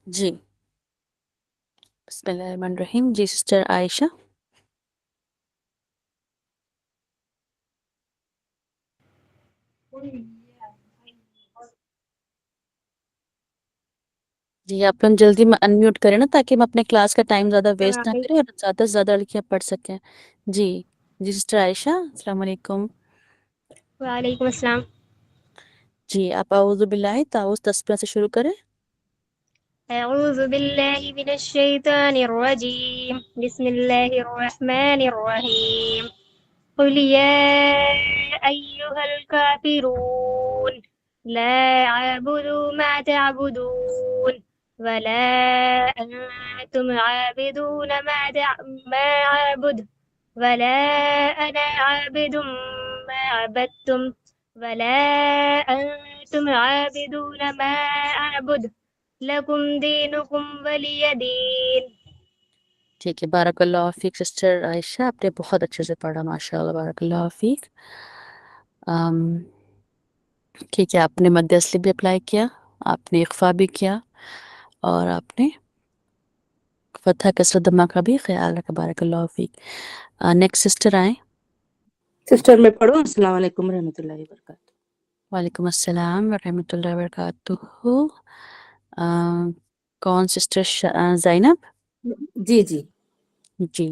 جی بسم اللہ الرحمن الرحیم. جی سسٹر عائشہ. جی آپ لوگ جلدی میں انمیوٹ کریں نا تاکہ ہم اپنے کلاس کا ٹائم زیادہ ویسٹ نہ کریں اور زیادہ سے زیادہ لڑکیاں پڑھ سکیں. جی جی سسٹر عائشہ السلام علیکم. وعلیکم السلام. جی آپ اعوذ باللہ تعوذ تسبیح سے شروع کریں. اعوذ باللہ من الشیطان الرجیم. بسم اللہ الرحمن الرحیم. قل یا ایہا الکافرون لا اعبد ما تعبدون ولا انتم عابدون ما اعبد ولا انا عابد ما عبدتم ولا انتم عابدون ما اعبد لکم دینکم ولی دین. ٹھیک ہے بارک اللہ فیک سسٹر عائشہ آپ نے بہت اچھے سے پڑھا ماشاء اللہ بارک اللہ فیک. ٹھیک ہے آپ نے مد اصلی بھی اپلائی کیا, آپ نے اخفا بھی کیا اور آپ نے فتح کسر دمہ کا بھی خیال رکھا. بارک اللہ فیک. نیکسٹ سسٹر آئیں. سسٹر میں پڑھوں. السلام علیکم رحمۃ اللہ وبرکاتہ. وعلیکم السلام ورحمۃ اللہ وبرکاتہ. کون سسٹر زینب؟ جی جی جی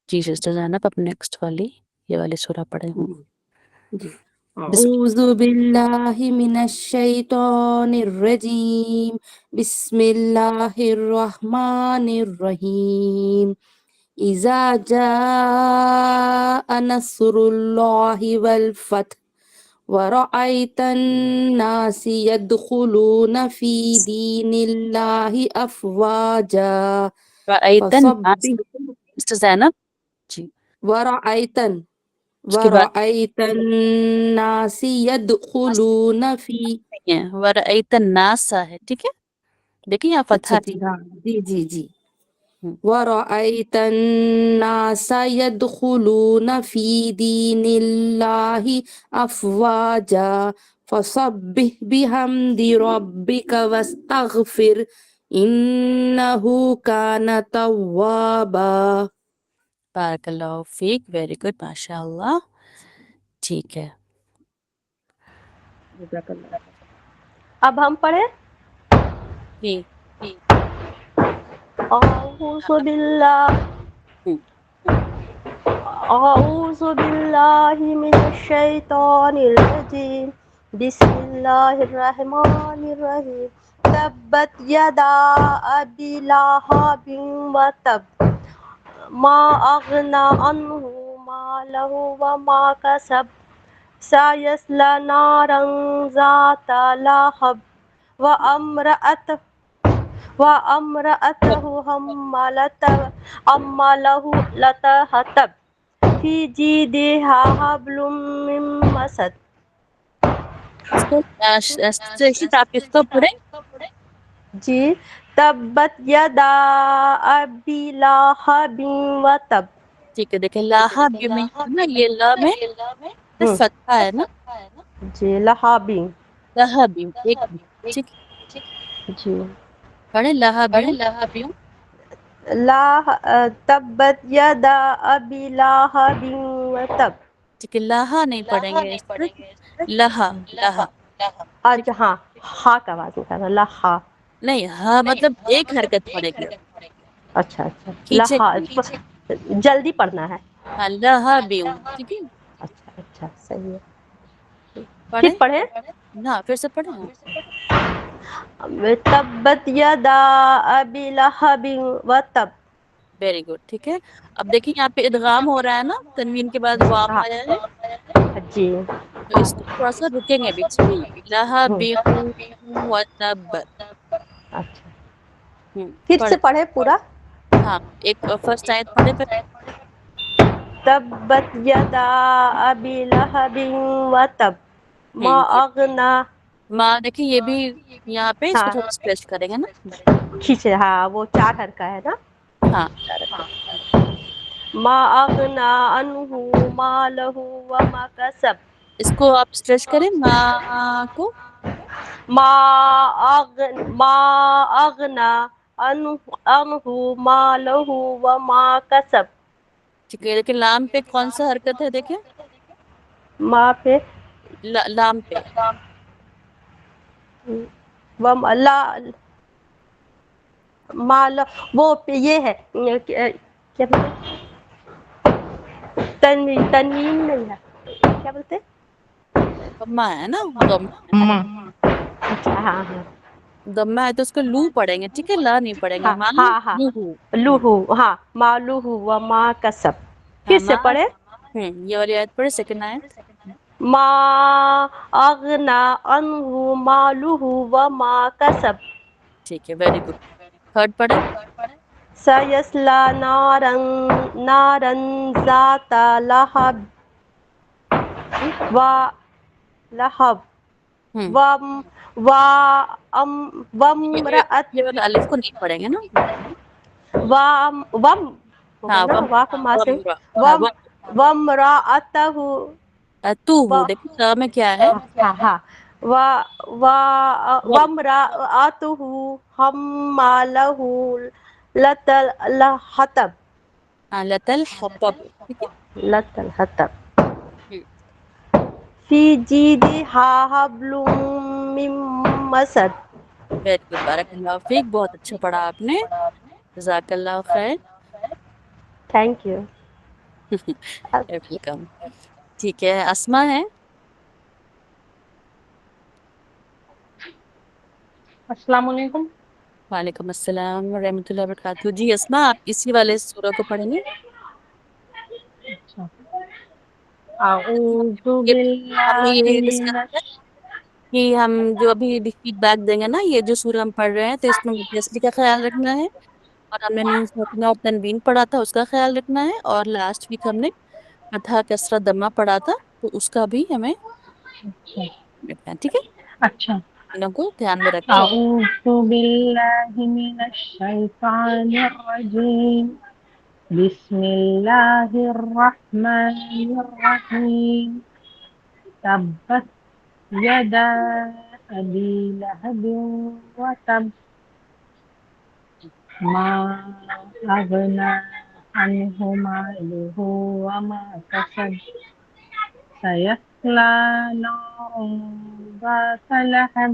جی سسٹر زینب آپ نیکسٹ والی یہ والی سورہ پڑھے ہوں. جی بسم اعوذ باللہ من الشیطان الرجیم. بسم اللہ الرحمن الرحیم. اذا جاء نصر اللہ والفتح ورأيت الناس يدخلون في دين الله أفواجا رأيت الناس. فصبح سسٹر زینب جی اس کے بعد ورأيت الناس يدخلون في ورأيت الناس ہے. ٹھیک ہے دیکھیں یہاں فتح اچھا ہے. جی ہاں جی جی جی. ہوں. ورأيت الناس يدخلون في دين الله أفواجا فسبح بحمد ربك واستغفر إنه كان توابا. بارک اللہ فیک. ویری گڈ ماشاء اللہ. ٹھیک ہے جزاک اللہ. اب ہم پڑھیں. جی اعوذ باللہ ہوں. اعوذ باللہ من الشیطان الرجیم. بسم اللہ الرحمن الرحیم. تبت یدا ابی لہب وتب ما اغنی عنہ مالہ وما کسب سیصلی نارا ذات لہب وامرأته حمالة الحطب في جيدها حبل من مسد. سسٹر آپ اس کو پڑھیں. جی تبت یدا ابی لہب وتب. ٹھیک ہے دیکھیں لاہا بھی میں نا یہ لا میں فتحہ ہے نا. جی لہابی. لہبی ایک منٹ. ٹھیک ہے جی پڑھیں لہبیوں. تبت یدا ابی لہب وتب. ٹھیک ہے لاہا نہیں پڑھیں گے اس پر. لہا لہا. ٹھیک اچھا ہاں ہا کا آواز نکالا. لہا. نہیں ہاں مطلب ایک حرکت پڑے گی اچھا اچھا کھینچے لہا گی. جلدی پڑھنا ہے. ہاں لہبیوں. ٹھیک ہے اچھا اچھا صحیح ہے. پھر پڑھیں. پڑھیں. ہاں پھر سے پڑھیں. ہاں تبت یدا ابی لہب وتب. Very good. ٹھیک ہے اب دیکھیں یہاں پہ ادغام ہو رہا ہے نا, تنوین کے بعد واو ہاں آیا ہے جی تو اس کو تھوڑا سا رکیں گے ابھی. ٹھیک ہے لہبیوں وتب. اچھا پھر سے پڑھیں. پڑھے پورا. ہاں ایک فرسٹ آیت پڑھے پھر. تبت یدا ابی لہب وتب ما اغنی. ماں دیکھیں یہ بھی یہاں پہ اس کو ہاں تھوڑا اسٹریچ کریں گے نا. کھینچے ہاں وہ 4 حرکہ ہے نا. ہاں حرکت. ما اغنی عنہ مالہ وما کسب. اس کو آپ اسٹریچ کریں ماں کو. ما اغنی عنہ مالہ وما کسب. ٹھیک ہے، لیکن لام پہ کون سا حرکت ہے دیکھیں، ما پہ لام پہ لا مال وہ یہ ہے کیا بولتے تنوین نہیں ہے، کیا بولتے؟ ضمہ ہے نا، ضمہ ہے، اچھا ہاں ہاں ضمہ ہے تو اس کو لو پڑھیں گے، ٹھیک ہے، لا نہیں پڑھیں گے، ہاں ماں ہاں ہاں لوہو. لوہو ہاں مالوہ وما کسب. پھر ہاں سے ماں، پڑھے. یہ والی آیت پڑھے، سیکنڈ آیت. ما اغنا عنہ مالہ وما کسب. ٹھیک ہے، ویری گڈ. تھرڈ پڑھے. سیصلی نارا ذات لہب و لہب ہوں وامرأت یہ والا الف کو نہیں پڑھیں گے نا. وم ہوگا ہاں نا، وم وا کو ماں سے وم ہاں وم وامرأتہ. تو ہو دیکھیں تا میں کیا ہے، ہاں ہاں ول وامرأتہ حمالہ الحطب. لت الحطب، ٹھیک لت الحطب ہے. فی جیدہا حبل من مسد. ویری گڈ، بارک اللہ فیک، بہت اچھا پڑھا آپ نے، جزاک اللہ خیر. Thank you. ویلکم. ٹھیک ہے، اسما ہے. السلام علیکم. وعلیکم السلام ورحمۃ اللہ وبرکاتہ. جی اسما، آپ اسی والے سورہ کو پڑھیں گے. اچھا. اعوذ یہ ہم نے باللہ یہ من ڈسکس کہ ہم جو ابھی فیڈ بیک دیں گے نا، یہ جو سورہ ہم پڑھ رہے ہیں تو اس میں اصلی کا خیال رکھنا ہے، اور ہم نے نون ساکنہ اور تنوین پڑھا تھا، اس کا خیال رکھنا ہے، اور لاسٹ ویک ہم نے فتحہ کسرہ ضمہ پڑھا تھا تو اس کا بھی ہمیں اچھا رکھنا ہے، ٹھیک ہے، اچھا. انوں کو دھیان میں رکھیں. اعوذ باللہ من الشیطان الرجیم. بسم اللہ الرحمن الرحیم. تبت یدا ابی لہب وتب. ما اغنی عنہ مالہ وما کسب. سیصلی نارا ذات لہب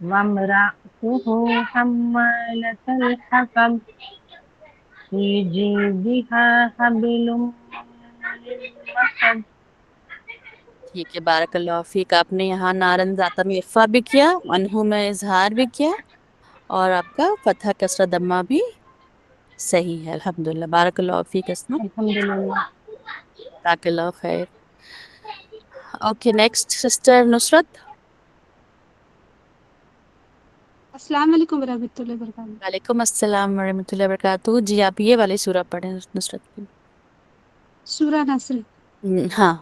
وامرأته حمالة الحطب. في جيدها حبل من مسد. ٹھیک ہے، بارک اللہ فیک. آپ نے یہاں نارن ذاتہ میں اخفا بھی کیا، انہوں میں اظہار بھی کیا، اور آپ کا فتح کسرہ ضمہ بھی صحیح ہے، الحمدللہ. بارک اللہ فیک اسما، الحمدللہ. جزاک اللہ خیر. اوکے، نیکسٹ سسٹر نصرت. السلام علیکم ورحمۃ اللہ وبرکاتہ. وعلیکم السلام ورحمۃ اللہ وبرکاتہ. جی آپ یہ والی سورہ پڑھیں نصرت کی. سورہ نصر. ہاں.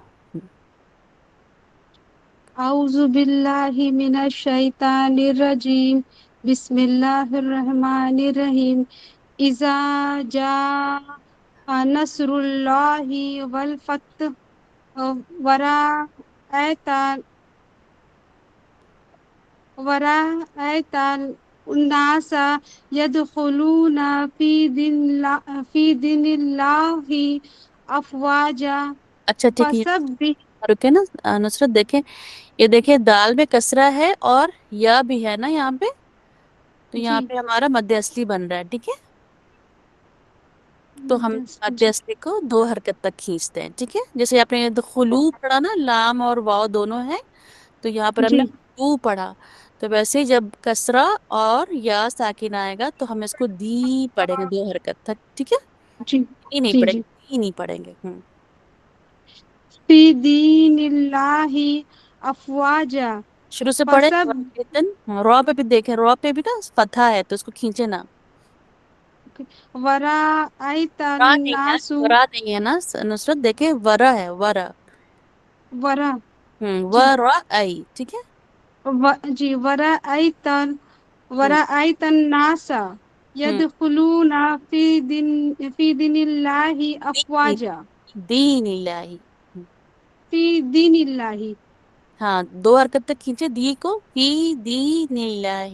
اعوذ باللہ من الشیطان الرجیم. بسم اللہ الرحمن الرحیم. اذا جاء نصر اللہ والفتح ورأیت الناس يدخلون في دين اللہ افواجا. اچھا ٹھیک ہے، فسبح. رکے نا نصرت، دیکھیں یہ دیکھیں دال میں کسرہ ہے اور یا بھی ہے نا یہاں پہ، تو جی یہاں پہ ہمارا مد اصلی بن رہا ہے، ٹھیک ہے، تو ہم مد جی اصلی کو دو حرکت تک کھینچتے ہیں، ٹھیک ہے. جیسے آپ نے خلو پڑھا نا، لام اور واو دونوں ہے، تو یہاں پر ہم نے جی خلو پڑھا، تو ویسے ہی جب کسرہ اور یا ساکن آئے گا تو ہم اس کو دی پڑھیں گے دو حرکت تک، ٹھیک ہے، جی ای نہیں جی پڑھیں جی. گے، ای نہیں پڑھیں گے. فی دین اللہ افواجا. شروع سے پڑھے فسب رو پہ بھی دیکھیں، رو پہ بھی نا فتحہ ہے تو اس کو کھینچے نا. ورأیت را نہیں ہے، الناس. ورا نہیں ہے نا نصرت، دیکھیں ورا ہے، ورا. ورا. جی ورا آئی، ٹھیک ہے. جی. ورأیت الناس ہوں يدخلون في دين اللہ دین افواجا. دین اللہ. فی دین اللہ. ہاں، دو حرکت تک کھینچے دی کو، فی دین اللہ.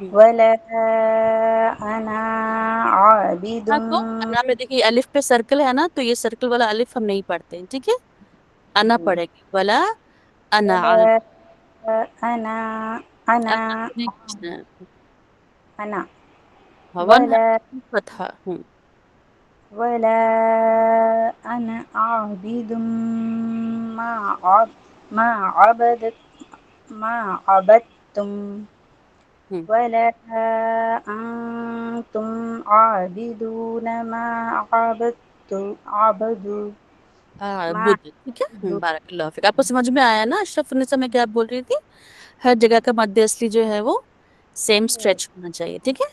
ولا أنا عابد انا کو انا میں دیکھیے الف پہ سرکل ہے نا، تو یہ سرکل والا الف ہم نہیں پڑھتے ہیں، ٹھیک ہے؟ انا پڑھیں گے، ولا انا ولا أنا انا أنا کو نہیں کھینچنا ہے، أنا ون ہے ولا فتحہ ولا أنا عابد ما عب ما عبد ما عبدتم ولا أنتم عابدون ما عبدوا ما بدھ، ٹھیک ہے؟ عبدوا بارک اللہ فیک. آپ کو سمجھ میں آیا نا اشرف النساء میں کیا بول رہی تھی؟ ہر جگہ کا مد اصلی جو ہے وہ سیم اسٹریچ ہونا چاہیے، ٹھیک ہے؟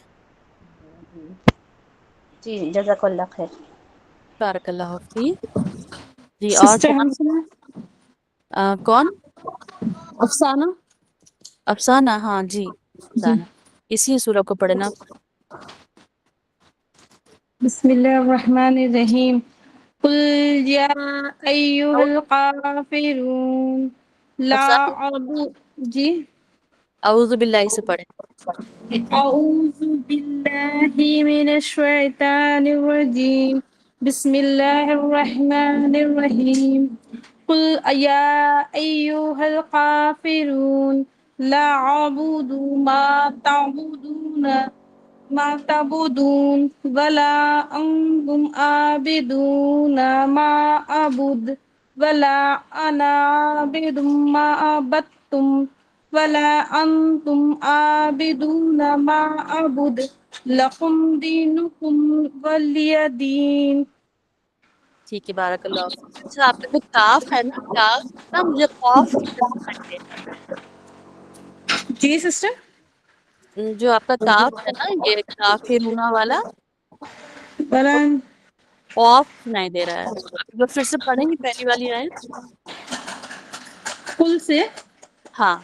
جی جزاک اللہ خیر. بارک اللہ فیک. جی اور سسٹر کون؟ ہم سنا کون؟ افسانہ. افسانہ، ہاں جی جی افسانہ، اسی سورہ کو پڑھنا. بسم اللہ الرحمن الرحیم. قل یا ایھا الکافرون لا افسانہ اعبد. جی اعوذ باللہ سے پڑھیں. اعوذ باللہ من الشیطان الرجیم. بسم اللہ الرحمن الرحیم. قل یا ایھا الکافرون لا اعبد ما تعبدون ولا انتم عابدون ما اعبد ولا انا عابد ما عبدتم ولا انتم عابدون ما اعبد لکم دینکم ولی دین. ٹھیک ہے، بارک اللہ فیک. اچھا آپ کا جو کاف ہے نا، کاف نا مجھے خوف کی طرح لگتے جی سسٹر. ہیں. جو آپ کا کاف ہے نا، یہ کافرونہ والا بران خوف سنائی دے رہا ہے. آپ ایک بار پھر سے پڑھیں گی پہلی والی آیت؟ کل سے ہاں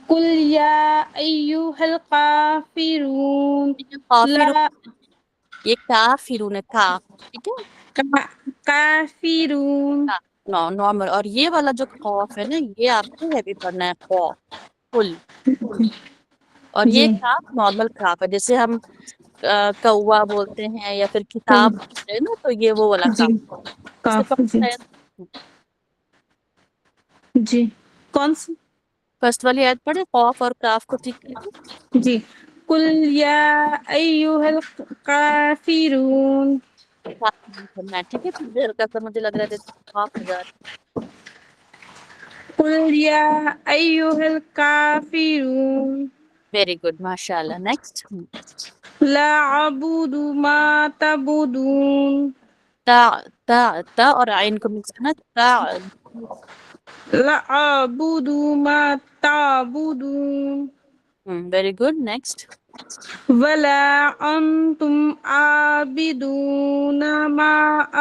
قل یا ایھا الکافرون یہ کافر، لا یہ کافرون ہے، کاف، ٹھیک ہے؟ کافرون. نارمل. اور یہ والا جو خوف ہے نا، یہ آپ کو ہیوی پڑھنا ہے، خوف فل. اور یہ جی کاف نارمل کاف ہے، جیسے ہم کوا بولتے ہیں یا پھر کتاب بولتے ہیں نا، تو یہ وہ والا جی کاف. اس سے کاف. جی جی کون سی؟ فرسٹ والی آیت پڑھے، خوف اور کاف کو ٹھیک کر کے. جی قل یا ایھا الکافرون. خوف نہیں کرنا ہے، ٹھیک ہے؟ پھر ہلکا سا مجھے لگ رہا ہے خوف ہو جا رہا قل یا ایھا الکافرون ہے. ویری گڈ، ماشاء اللہ. نیکسٹ. لا اعبد ما تعبدون. تا تا تا اور عین کو مکس کرنا، تا. لا اعبد ما تعبدون ویری گڈ. نیکسٹ. ولا انتم عابدون ما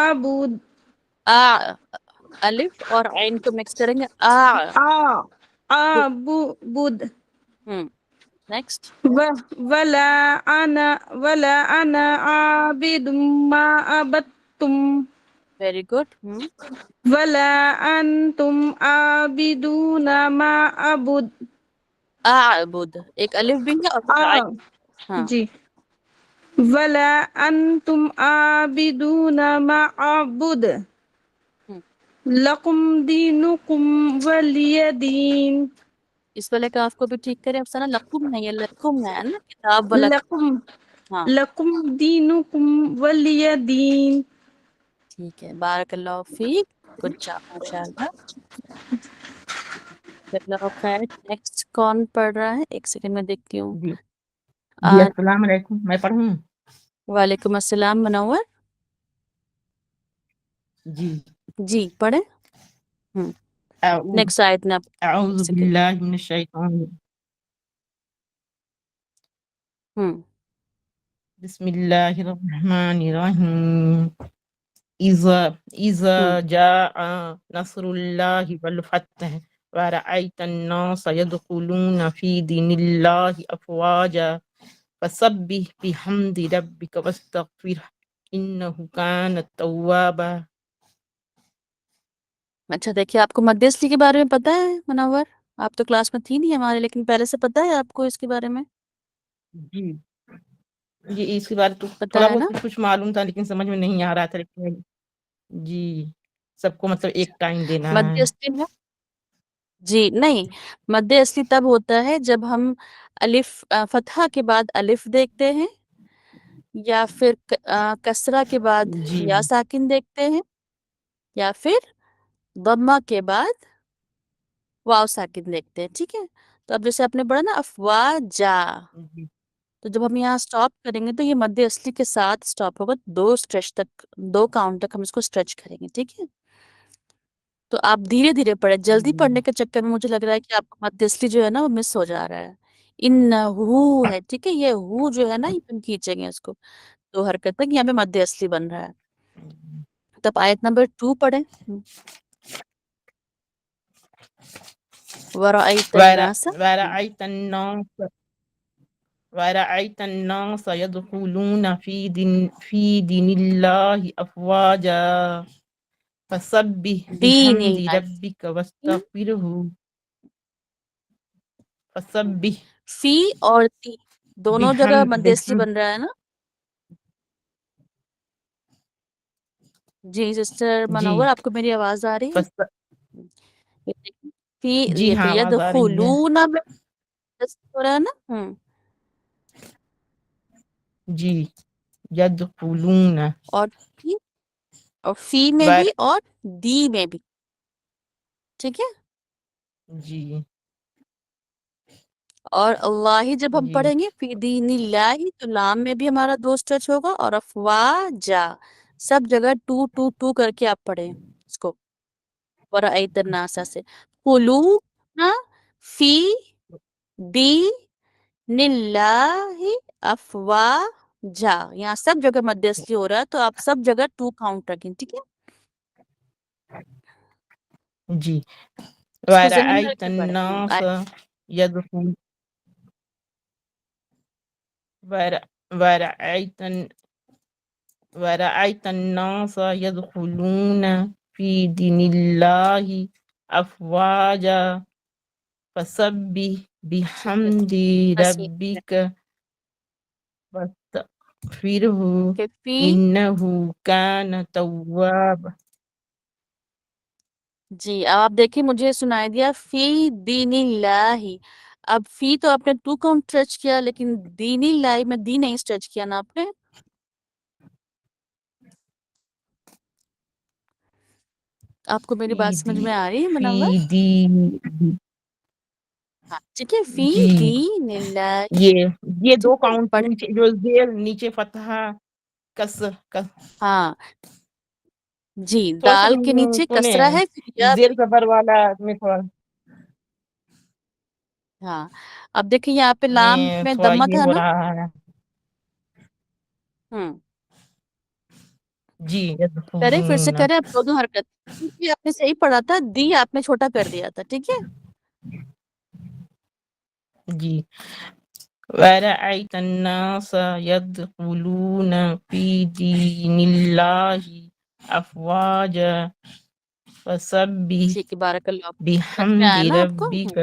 اعبد. الف اور عین کو مکس کریں گے، اعبد. نیکسٹ. ولا انا عابد ما عبدتم ویری گڈ. ولا انتم عابدون ما اعبد. اعبد، ایک الف بھی ہے اور پھر عین. ہاں جی ولا انتم عابدون ما اعبد ہم. لکم دینکم ولی دین. اس والے کاف کو بھی ٹھیک کریں. افسانہ لکم نہیں ہے، لکم ہے نا، کتاب والا. لکم ہاں لکم دینکم ولی دین. ٹھیک ہے، بارک اللہ فیک. گڈ جاب، ماشاء اللہ. جزاک اللہ خیر. نیکسٹ کون پڑھ رہا ہے؟ ایک سیکنڈ میں دیکھتی ہوں. جی جی السلام علیکم. میں پڑھوں؟ وعلیکم السلام. منور جی جی پڑھیں. اعوذ نیکسٹ آیت نا. اعوذ ایک سیکنڈ. باللہ من الشیطان. بسم اللہ الرحمن الرحیم. اذا جاء نصر اللہ والفتح ورأيت الناس يدخلون في دين الله أفواجا فسبح بحمد ربك واستغفره إنه كان توابا. اچھا دیکھیے، آپ کو مد اصلی کے بارے میں پتہ ہے منور؟ آپ تو کلاس میں تھی نہیں ہمارے، لیکن پہلے سے پتہ ہے آپ کو اس کے بارے میں؟ جی جی اس کے بارے تو پتہ تھوڑا ہے نا؟ بہت کچھ معلوم تھا، لیکن سمجھ میں نہیں آ رہا تھا، لیکن جی سب کو مطلب ایک ٹائم دینا مد ہے. اصلی میں جی نہیں، مد اصلی تب ہوتا ہے جب ہم فتحہ کے بعد الف دیکھتے ہیں، یا پھر کسرہ کے بعد جی یا ساکن دیکھتے ہیں، یا پھر ضمہ کے بعد واو ساکن دیکھتے ہیں. ٹھیک ہے، تو اب جیسے آپ نے پڑھا نا افواجا، جی تو جب ہم یہاں سٹاپ کریں گے تو یہ مد اصلی کے ساتھ سٹاپ ہوگا، 2 کاؤنٹ تک ہم اس کو اسٹریچ کریں گے. ٹھیک ہے، تو آپ دھیرے دھیرے پڑھیں، جلدی جی پڑھنے کے چکر میں مجھے لگ رہا ہے کہ آپ کا مد اصلی جو ہے نا وہ مس ہو جا رہا ہے. انہو ہے، ٹھیک ہے، یہ ہو جو ہے نا یہ ہم کھینچیں گے اس کو 2 حرکت تک، یہاں پہ مد اصلی بن رہا ہے. تب آیت نمبر 2 پڑھیں. وَرَأَيْتَ النَّاسَ وَرَأَيْتَ النَّاسَ يَدْخُلُونَ فِي دِينِ اللَّهِ أَفْوَاجًا فَسَبِّحْ دین بِحَمْدِ اللہ رَبِّكَ وَاسْتَغْفِرْهُ فَسَبِّحْ فی اور تی دونوں جگہ مد اصلی بِحَمْدِ بن رہا ہے نا. جی سسٹر جی منور، آپ کو میری آواز آ رہی ہے؟ فس یہ دیکھیں، فی جی یہ تو ہاں آواز آ رہی ہے. یدخلون میں ہو رہا ہے نا. جی يدخلون اور فی، اور فی میں ور بھی اور دی میں بھی. ٹھیک ہے، جی اور اللہ جب ہم جی پڑھیں گے فی دین اللہ تو لام میں بھی ہمارا 2 اسٹریچ ہوگا، اور افواجا سب جگہ 2 2 2 کر کے آپ پڑھیں اس کو. ورأیت الناس سے قلوب فی دین اللہ افواجا، یہاں سب جگہ مد اصلی ہو رہا ہے، تو آپ سب جگہ 2 کاؤنٹ رکھیں. ٹھیک ہے، جی اس کو ذہن میں رکھ وَرَأَيْتَ کے پڑھیں. النَّاسَ يَدْخُلُونَ وَرَأَيْتَ النَّاسَ يَدْخُلُونَ فِي دِينِ اللَّهِ أَفْوَاجًا فَسَبِّحْ بِحَمْدِ بس یہ رَبِّكَ وَاسْتَغْفِرْهُ کہ فی، إِنَّهُ كَانَ تَوَّابًا. جی اب آپ دیکھیں مجھے سنائی دیا فی دین اللہ. اب فی تو آپ نے 2 کاؤنٹ اسٹریچ کیا، لیکن دین اللہ میں دی نہیں اسٹریچ کیا نا آپ نے. آپ کو میری بات سمجھ میں آ رہی ہے فی منور؟ دین ہاں ٹھیک ہے، فی جی دین اللہ. یہ ٹھیک 2 ہے کاؤنٹ پڑھ، نیچے جو زیر نیچے فتحہ کسر ہاں جی تھوڑا سا دال کے نیچے کسرہ سنیں ہے، پھر یا زیر زبر والا میں تھوڑا ہاں. اب دیکھیں یہاں پہ لام میں میں تھوڑا دمہ یہ تھا ہو نا. رہا ہے. جی کریں پھر سے یدخلون کریں، اب 2 حرکت. یہ آپ نے صحیح پڑھا تھا، دی آپ نے چھوٹا کر دیا تھا. ٹھیک ہے، جی وَرَأَيْتَ النَّاسَ يَدْخُلُونَ فِي دِينِ اللَّهِ أَفْوَاجًا فَسَبِّحْ ٹھیک ہے، بارک اللہ فیک. سمجھ میں بِحَمْدِ آیا نا آپ کو؟ رَبِّكَ.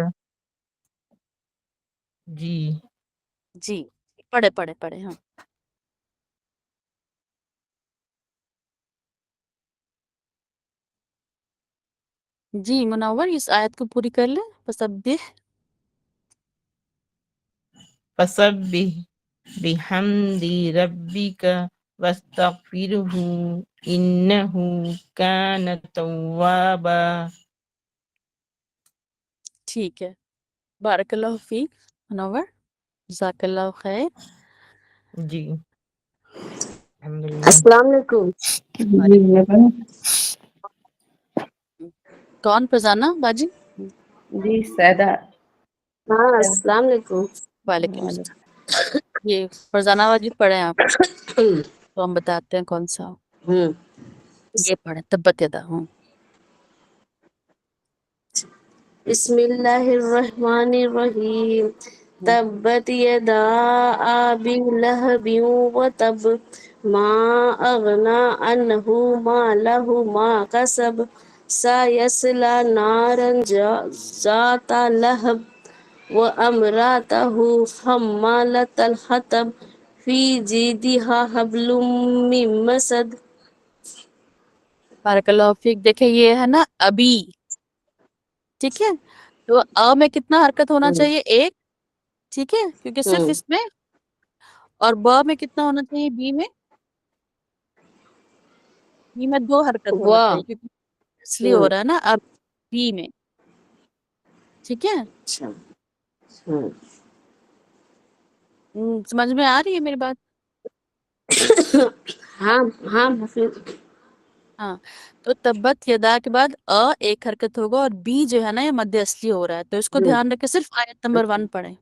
جی جی پڑھے پڑھے پڑھے. ہاں جی منور اس آیت کو پوری کر لیں. فسبح، فَسَبِّحْ بِحَمْدِ رَبِّكَ وَاسْتَغْفِرْهُ إِنَّهُ كَانَ تَوَّابًا. ٹھیک ہے، بارک اللہ فیک منور، جزاک اللہ خیر. جی الحمدللہ. السلام علیکم. کون فضانہ باجی؟ جی سیدہ. ہاں السلام علیکم. وعلیکم السلام. یہ فرزانہ باجی پڑھیں آپ، تو ہم بتاتے ہیں کون سا. ہوں. یہ پڑھیں تبت یدا. ہوں بسم اللہ الرحمن الرحیم. تبت یدا ابی لہب وتب ما اغنی عنہ مالہ ما کسب سيصلى نارا ذات لهب وامرأته حمالة الحطب في جيدها حبل من مسد. بارک اللہ فیک. دیکھیں یہ ہے نا ابھی، ٹھیک ہے، تو میں کتنا حرکت ہونا چاہیے؟ ایک، ٹھیک ہے، کیونکہ صرف اس میں، اور میں کتنا ہونا چاہیے؟ بی میں دو حرکت ہونا واہ. چاہیے، کیونکہ اس لیے ہو رہا ہے نا اب بی میں، ٹھیک ہے. اچھا. سمجھ میں آ رہی ہے میری بات؟ ہاں ہاں حفیظ. ہاں، تو تبت یدا کے بعد ایک حرکت ہوگا، اور بی جو ہے نا یہ مد اصلی ہو رہا ہے، تو اس کو دھیان رکھے. صرف آیت نمبر 1 پڑھیں.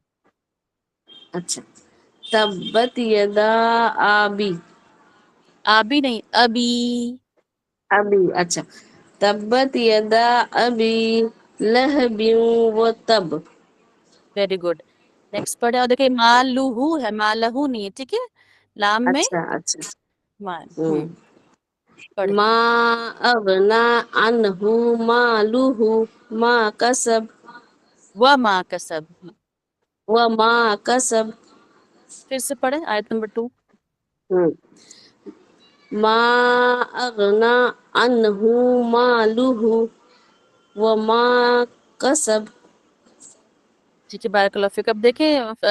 اچھا. تبت یدا آبی. آبی نہیں، ابی. ابھی. اچھا. تبت یدا ابی لہب و تب. Very good. نیکسٹ پڑھے. اور دیکھیں مالوہو ہے، مالہو نہیں ہے، ٹھیک ہے، لام میں اچھا اچھا. مال. پڑھے. ما اغنا عنہ مالہ ما کسب وما کسب. وما کسب. پھر سے پڑھیں آیت نمبر 2. ما اغنا عنہ مالہ وما کسب. ٹھیک ہے، بارک اللہ فیک. اب دیکھیں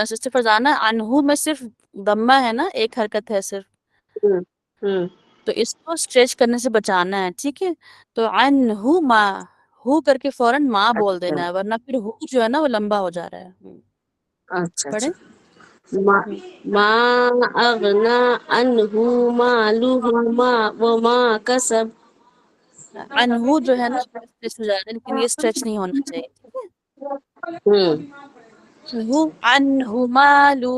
سسٹر فرزانہ، انہو میں صرف ضمہ ہے نا، ایک حرکت ہے صرف، تو اس کو اسٹریچ کرنے سے بچانا ہے، ٹھیک ہے. تو انہو ما، ہو کر کے فوراً ماں بول اچھا دینا ہے، ورنہ پھر ہو جو ہے نا وہ لمبا ہو جا رہا ہے. اچھا. پڑھیں. ما اغنا عنہ مالہ وما کسب. انہو جو ہے نا اسٹریچ ہو جا رہا ہے، لیکن یہ اسٹریچ نہیں ہونا چاہیے، ٹھیک ہے. انہو انہو مالہ،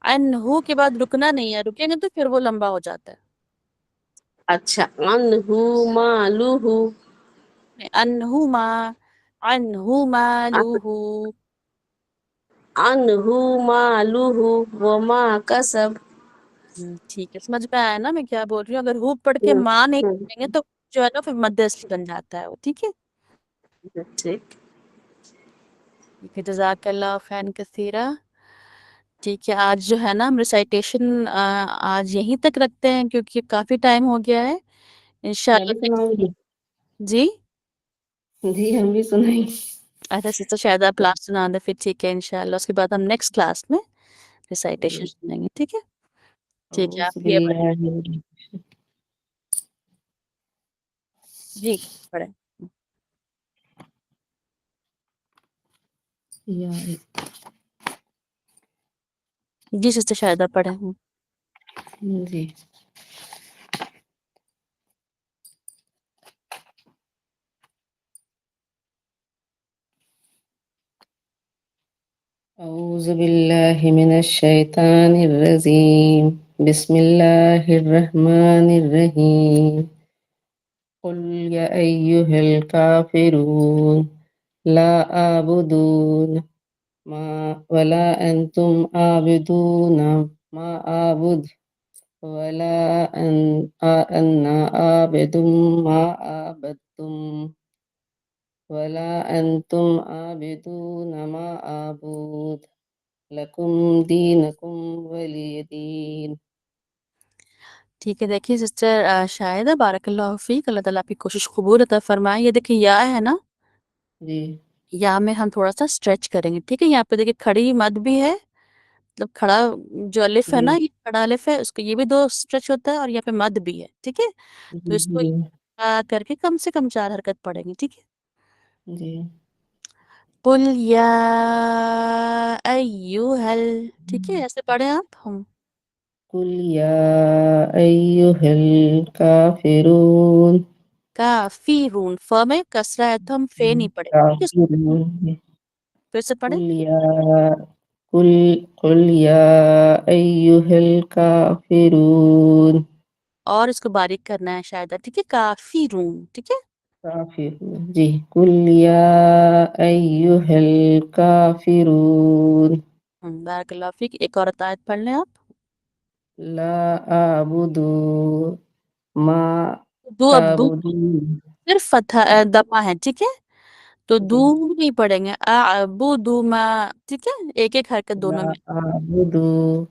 انہو کے بعد رکنا نہیں ہے، رکیں گے تو پھر وہ لمبا ہو جاتا ہے. اچھا. عنہ مالہ. انہو ما، انہو مالہ. عنہ مالہ وما کسب. ٹھیک ہے، سمجھ میں آیا نا میں کیا بول رہی ہوں. اگر ہو پڑھ کے ماں نہیں کریں گے تو جو ہے نا پھر مد اصلی بن جاتا ہے وہ، ٹھیک ہے. ٹھیک. ٹھیک ہے، جزاک اللہ خیر کثیرہ. ٹھیک ہے، آج جو ہے نا ہم ریسائٹیشن آج یہیں تک رکھتے ہیں، کیونکہ کافی ٹائم ہو گیا ہے. میں انشاءاللہ بھی سناؤں گی. جی. جی ہم بھی سنائیں. اچھا سسٹر شاید آپ لاسٹ سنا دیں، پھر ٹھیک ہے انشاءاللہ اس کے بعد ہم نیکسٹ کلاس میں ریسائٹیشن سنیں گے، ٹھیک ہے. ٹھیک ہے، اعوذ آپ یہ باللہ جی پڑھیں. جی سسٹر شاہدہ پڑھیں. جی. أعوذ بالله من الشيطان الرجيم. بسم الله الرحمن الرحيم. قل يا أيها الكافرون لا أعبدون ما ولا أنتم عابدون ما أعبد ولا أنا عابد ما عبدتم ولا أنتم عابدون ما أعبد لكم دينكم ولي دين. ٹھیک ہے، دیکھیے سسٹر شاہدہ بارک اللہ فیک، اللہ تعالیٰ آپ کی کوشش قبول عطا فرمائے. یہ دیکھیں یا ہے نا، جی. یا میں ہم تھوڑا سا اسٹریچ کریں گے، ٹھیک ہے. یہاں پہ دیکھیں کھڑی مد بھی ہے، مطلب کھڑا جو الف ہے جی. نا، یہ کھڑا الف ہے، اس کو یہ بھی 2 اسٹریچ ہوتا ہے، اور یہاں پہ مد بھی ہے، ٹھیک ہے. تو اس کو جی. کر کے کم سے کم 4 حرکت پڑیں گے، ٹھیک ہے. جی. قل یا ایوہل، ٹھیک ہے، ایسے پڑھیں آپ. ہم قل يا أيها الكافرون کافرون، ف میں کسرہ ہے تو ہم فے نہیں پڑھیں گے، ٹھیک ہے. كافرون پھر سے پڑھیں. قل يا أيها الكافرون اور اس کو باریک کرنا ہے شاید، ٹھیک ہے. کافرون، ٹھیک ہے. كافرون. جی. قل يا أيها الكافرون بارک اللہ فیک. ایک اور آیت پڑھ لیں آپ. لا أعبد ما دو اب دو تعبدون صرف فتح دما ہے، ٹھیک ہے؟ تو دو نہیں پڑھیں گے، اعبدما، ٹھیک ہے؟ ایک ایک حرکت دونوں میں۔ اعبدو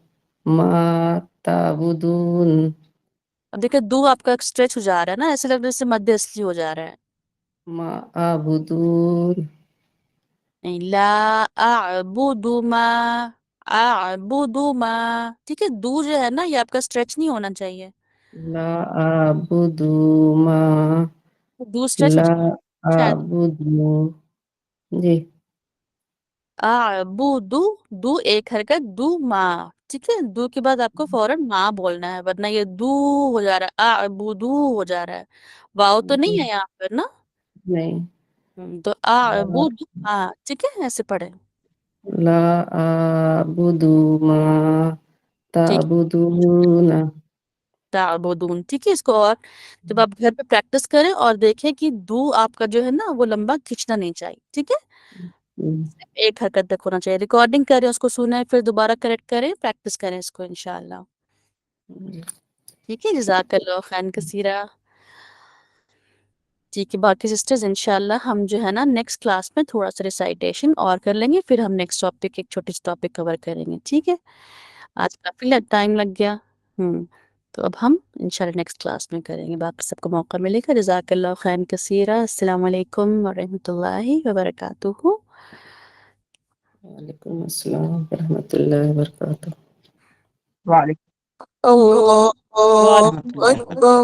ما تعبدون، اب دیکھیں دو آپ کا اسٹریچ ہو جا رہا ہے نا، ایسے لگ رہا ہے جیسے مد اصلی ہو جا رہا ہے۔ ما اعبدون، نہیں، لا اعبد ما، اعبد ما، ٹھیک ہے؟ دو جو ہے نا یہ آپ کا اسٹریچ نہیں ہونا چاہیے، لا اعبدو ما، دو اسٹریچ ہو لا جائے اعبدو، جی اعبد، دو ایک حرکت، دو ما، ٹھیک ہے؟ دو کے بعد آپ کو فوراً ما بولنا ہے، ورنہ یہ دو ہو جا رہا ہے، اعبدو ہو جا رہا ہے، واو تو نہیں ہے یہاں پر نا، نہیں، تو اعبد ما، ٹھیک ہے؟ ایسے پڑھیں، لا اعبدو ما ٹھیک، تعبدون، تعبدون، ٹھیک ہے؟ اس کو اور جب آپ گھر پہ پریکٹس کریں اور دیکھیں کہ دو آپ کا جو ہے نا وہ لمبا کھینچنا نہیں چاہیے، ٹھیک ہے؟ ایک حرکت تک ہونا چاہیے، ریکارڈنگ کریں، اس کو سنیں، پھر دوبارہ کریکٹ کریں، پریکٹس کریں اس کو انشاءاللہ، ٹھیک ہے؟ جزاک اللہ خیر کثیرہ، ٹھیک ہے؟ باقی سسٹرز انشاءاللہ ہم جو ہے نا نیکسٹ کلاس میں تھوڑا سا ریسائٹیشن اور کر لیں گے، پھر ہم نیکسٹ ٹاپک ایک چھوٹی سی ٹاپک کور کریں گے، ٹھیک ہے؟ آج کافی ٹائم لگ گیا، تو اب ہم انشاءاللہ نیکسٹ کلاس میں کریں گے، باقی سب کو موقع ملے گا۔ جزاک اللہ خیر کثیرہ، السلام علیکم ورحمۃ اللہ وبرکاتہ۔ وعلیکم السلام ورحمۃ اللہ وبرکاتہ۔ وعلیکم اللہ ورحمۃ اللہ وبرکاتہ۔ اکبر۔